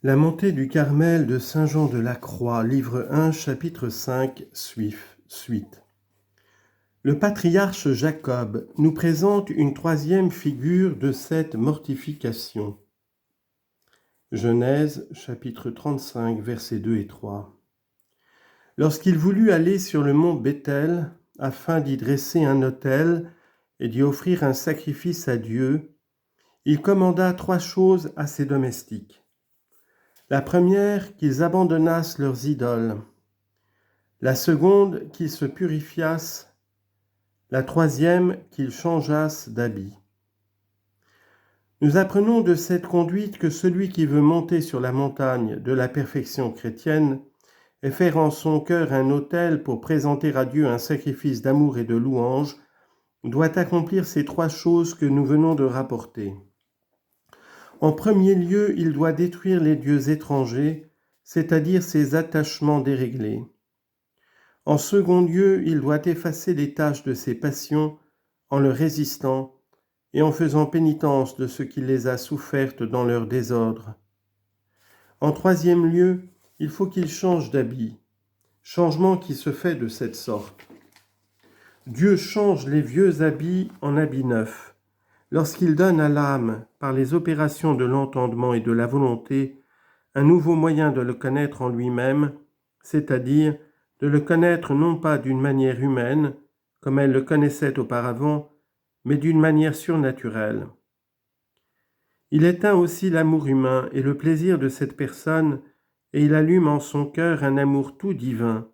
La montée du Carmel de Saint Jean de la Croix, livre 1, chapitre 5, suite. Le patriarche Jacob nous présente une troisième figure de cette mortification. Genèse, chapitre 35, versets 2 et 3. Lorsqu'il voulut aller sur le mont Béthel, afin d'y dresser un autel et d'y offrir un sacrifice à Dieu, il commanda 3 choses à ses domestiques. La première, qu'ils abandonnassent leurs idoles. La seconde, qu'ils se purifiassent. La troisième, qu'ils changeassent d'habit. Nous apprenons de cette conduite que celui qui veut monter sur la montagne de la perfection chrétienne et faire en son cœur un autel pour présenter à Dieu un sacrifice d'amour et de louange doit accomplir ces 3 choses que nous venons de rapporter. En premier lieu, il doit détruire les dieux étrangers, c'est-à-dire ses attachements déréglés. En second lieu, il doit effacer les taches de ses passions en leur résistant et en faisant pénitence de ce qui les a souffertes dans leur désordre. En troisième lieu, il faut qu'il change d'habit, changement qui se fait de cette sorte. Dieu change les vieux habits en habits neufs, lorsqu'il donne à l'âme, par les opérations de l'entendement et de la volonté, un nouveau moyen de le connaître en lui-même, c'est-à-dire de le connaître non pas d'une manière humaine, comme elle le connaissait auparavant, mais d'une manière surnaturelle. Il éteint aussi l'amour humain et le plaisir de cette personne, et il allume en son cœur un amour tout divin,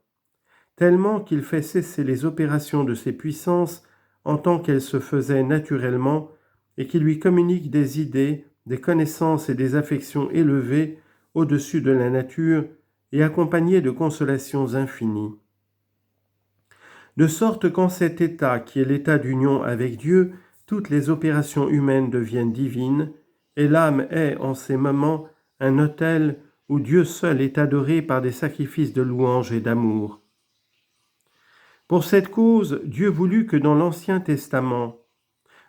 tellement qu'il fait cesser les opérations de ses puissances en tant qu'elles se faisaient naturellement, et qui lui communique des idées, des connaissances et des affections élevées au-dessus de la nature et accompagnées de consolations infinies. De sorte qu'en cet état qui est l'état d'union avec Dieu, toutes les opérations humaines deviennent divines, et l'âme est en ces moments un autel où Dieu seul est adoré par des sacrifices de louange et d'amour. Pour cette cause, Dieu voulut que dans l'Ancien Testament,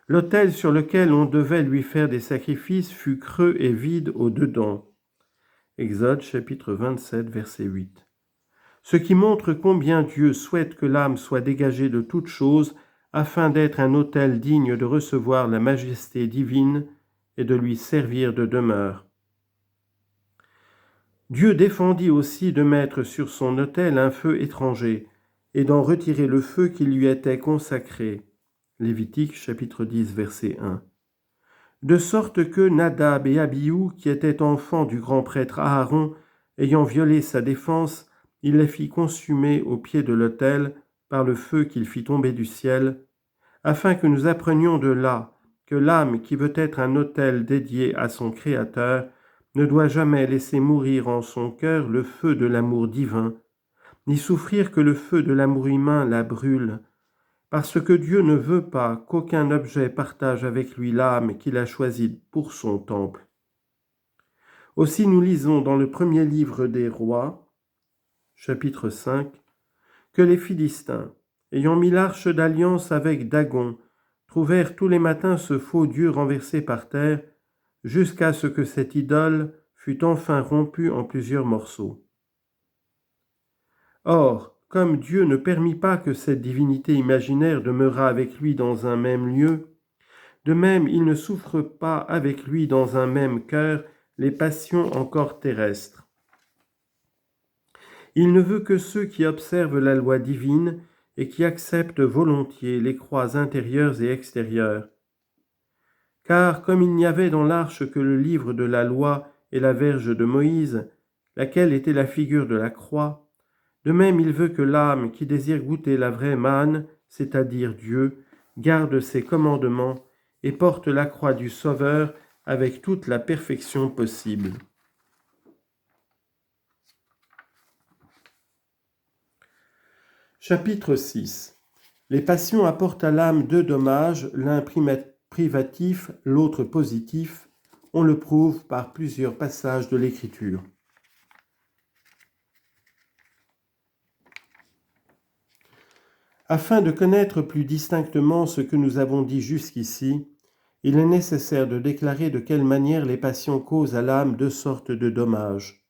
l'autel sur lequel on devait lui faire des sacrifices fût creux et vide au-dedans. Exode chapitre 27, verset 8. Ce qui montre combien Dieu souhaite que l'âme soit dégagée de toutes choses afin d'être un autel digne de recevoir la majesté divine et de lui servir de demeure. Dieu défendit aussi de mettre sur son autel un feu étranger et d'en retirer le feu qui lui était consacré. Lévitique chapitre 10 verset 1. De sorte que Nadab et Abihu, qui étaient enfants du grand prêtre Aaron, ayant violé sa défense, il les fit consumer au pied de l'autel par le feu qu'il fit tomber du ciel, afin que nous apprenions de là que l'âme qui veut être un autel dédié à son Créateur ne doit jamais laisser mourir en son cœur le feu de l'amour divin, ni souffrir que le feu de l'amour humain la brûle, parce que Dieu ne veut pas qu'aucun objet partage avec lui l'âme qu'il a choisie pour son temple. Aussi nous lisons dans le premier livre des Rois, chapitre 5, que les Philistins, ayant mis l'arche d'alliance avec Dagon, trouvèrent tous les matins ce faux Dieu renversé par terre, jusqu'à ce que cette idole fût enfin rompue en plusieurs morceaux. Or, comme Dieu ne permit pas que cette divinité imaginaire demeurât avec lui dans un même lieu, de même il ne souffre pas avec lui dans un même cœur les passions encore terrestres. Il ne veut que ceux qui observent la loi divine et qui acceptent volontiers les croix intérieures et extérieures. Car comme il n'y avait dans l'arche que le livre de la loi et la verge de Moïse, laquelle était la figure de la croix, de même il veut que l'âme qui désire goûter la vraie manne, c'est-à-dire Dieu, garde ses commandements et porte la croix du Sauveur avec toute la perfection possible. Chapitre 6. Les passions apportent à l'âme 2 dommages, l'un privatif, l'autre positif. On le prouve par plusieurs passages de l'Écriture. Afin de connaître plus distinctement ce que nous avons dit jusqu'ici, il est nécessaire de déclarer de quelle manière les passions causent à l'âme deux sortes de dommages,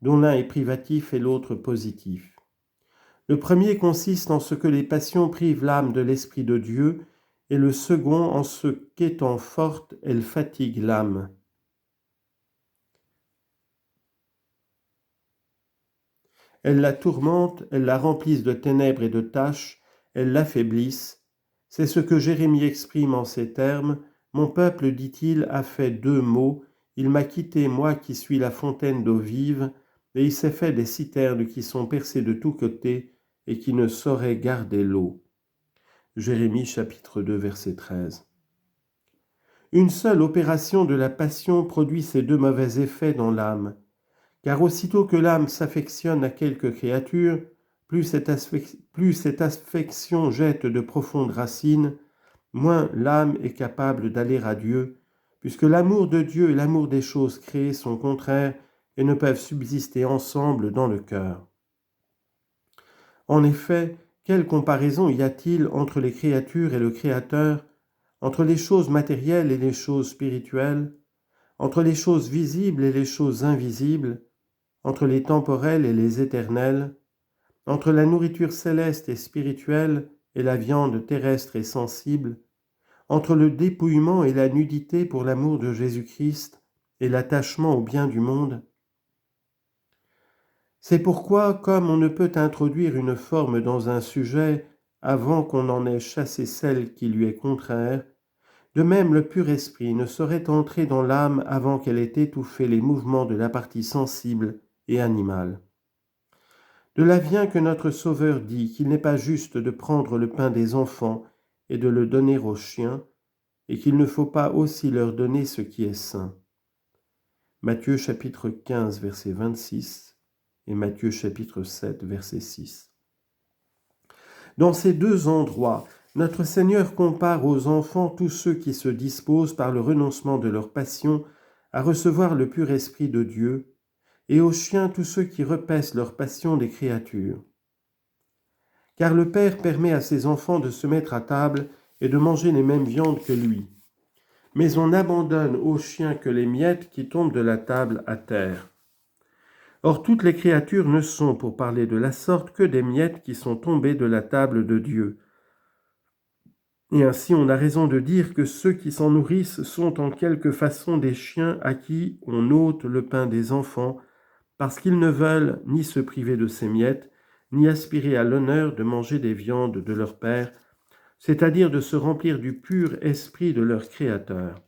dont l'un est privatif et l'autre positif. Le premier consiste en ce que les passions privent l'âme de l'Esprit de Dieu, et le second en ce qu'étant forte, elles fatiguent l'âme. Elles la tourmentent, elles la remplissent de ténèbres et de taches, elles l'affaiblissent. C'est ce que Jérémie exprime en ces termes. Mon peuple, dit-il, a fait deux maux. Il m'a quitté, moi qui suis la fontaine d'eau vive, et il s'est fait des citernes qui sont percées de tous côtés et qui ne sauraient garder l'eau. Jérémie chapitre 2 verset 13. Une seule opération de la passion produit ces deux mauvais effets dans l'âme, car aussitôt que l'âme s'affectionne à quelque créature, plus cette affection jette de profondes racines, moins l'âme est capable d'aller à Dieu, puisque l'amour de Dieu et l'amour des choses créées sont contraires et ne peuvent subsister ensemble dans le cœur. En effet, quelle comparaison y a-t-il entre les créatures et le Créateur, entre les choses matérielles et les choses spirituelles, entre les choses visibles et les choses invisibles, entre les temporels et les éternels, entre la nourriture céleste et spirituelle et la viande terrestre et sensible, entre le dépouillement et la nudité pour l'amour de Jésus-Christ et l'attachement au bien du monde? C'est pourquoi, comme on ne peut introduire une forme dans un sujet avant qu'on en ait chassé celle qui lui est contraire, de même le pur esprit ne saurait entrer dans l'âme avant qu'elle ait étouffé les mouvements de la partie sensible et animale. De là vient que notre Sauveur dit qu'il n'est pas juste de prendre le pain des enfants et de le donner aux chiens, et qu'il ne faut pas aussi leur donner ce qui est sain. Matthieu chapitre 15 verset 26 et Matthieu chapitre 7 verset 6. Dans ces deux endroits, notre Seigneur compare aux enfants tous ceux qui se disposent par le renoncement de leur passion à recevoir le pur esprit de Dieu, et aux chiens tous ceux qui repaissent leur passion des créatures. Car le Père permet à ses enfants de se mettre à table et de manger les mêmes viandes que lui. Mais on n'abandonne aux chiens que les miettes qui tombent de la table à terre. Or toutes les créatures ne sont, pour parler de la sorte, que des miettes qui sont tombées de la table de Dieu. Et ainsi on a raison de dire que ceux qui s'en nourrissent sont en quelque façon des chiens à qui on ôte le pain des enfants, parce qu'ils ne veulent ni se priver de ces miettes, ni aspirer à l'honneur de manger des viandes de leur Père, c'est-à-dire de se remplir du pur esprit de leur Créateur.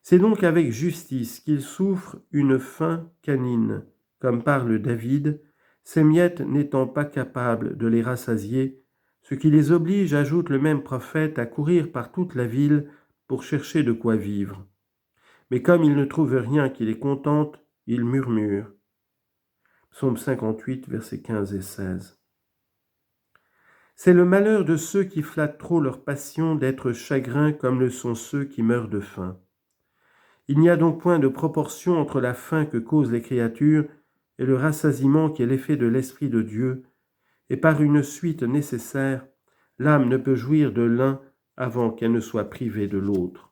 C'est donc avec justice qu'ils souffrent une faim canine, comme parle David, ces miettes n'étant pas capables de les rassasier, ce qui les oblige, ajoute le même prophète, à courir par toute la ville pour chercher de quoi vivre. Mais comme ils ne trouvent rien qui les contente, ils murmurent. Psaume 58, versets 15 et 16. C'est le malheur de ceux qui flattent trop leur passion d'être chagrins comme le sont ceux qui meurent de faim. Il n'y a donc point de proportion entre la faim que causent les créatures et le rassasiement qui est l'effet de l'Esprit de Dieu, et par une suite nécessaire, l'âme ne peut jouir de l'un avant qu'elle ne soit privée de l'autre.